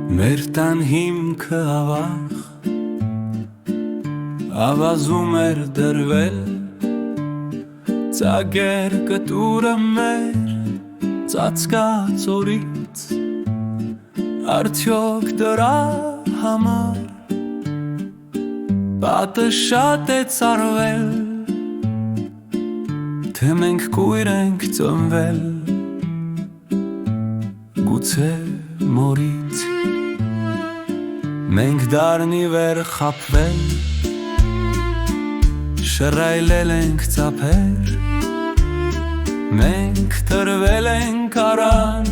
Մեր տան հիմքը ավաղ ավազում էր դրվել, ծագեր կտուրը մեր ծածկած օրից, արդյոք դրա համար պատը շատ է ծարվել, թե մենք կույր ենք ծնվել, գուցե մորից մենք դարնի վեր խապվել, շռայլել ենք ծափեր, մենք տրվել ենք արան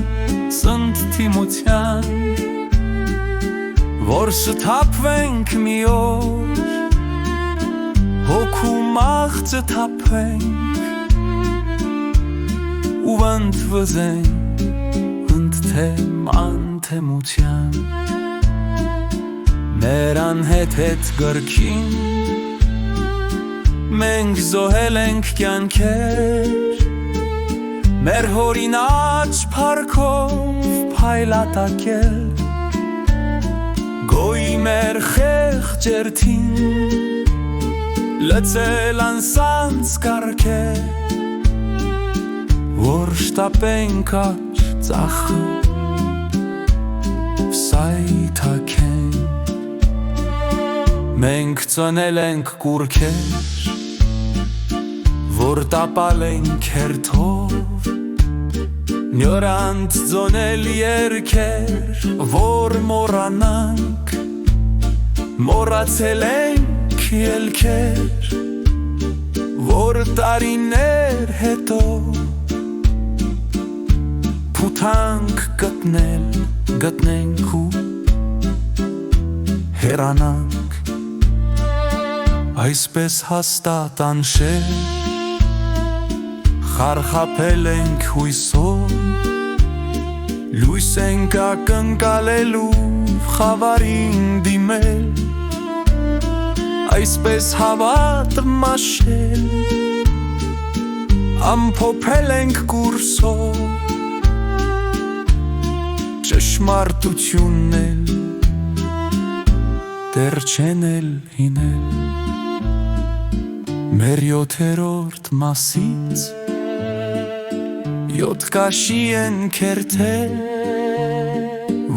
սնտ թիմության, որ սթափվենք մի օր, հոգու մաղձը թափվենք ու վնդվզենք ընդթեմ անթեմության, մեր անհետ գրքին մենք զոհել ենք կյանքեր, մեր հորին աջ պարքով պայլատակել, գոյի մեր խեղճերթին լծել անսանց կարգեր, որ շտապենք աջ ծախը վսայթակեն, մենք ծնել ենք կուրքեր, որ տապալ ենք հերթով, նյորանտ ձոնել երկեր, որ մորանանք, մորացել ենք ելքեր, որ տարիներ հետո փութանք գտնենք ու հերանանք, այսպես հաստատ անշեր խարխապել ենք հույսով, լույս ենք ակնկալելու խավարին դիմել, այսպես հավատ մաշել, ամփոփել ենք կուրսով, ճշմարտությունն էլ դեռ չեն էլ հինել, մեր 7-րդ մասից 7 կաշի են քերթել,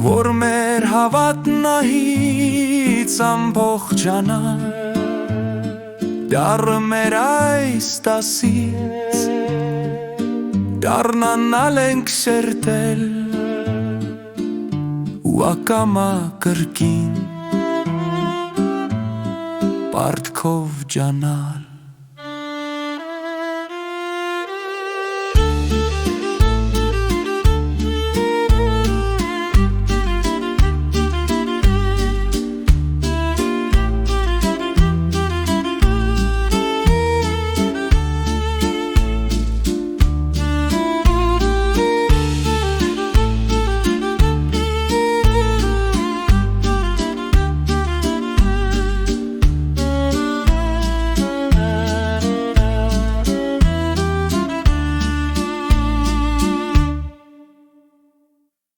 որ մեր հավատնահից ամբողջանան, դառը մեր այս տասից դառնանալ ենք շերտել ու ակամա կրկին պարտքով ջանալ։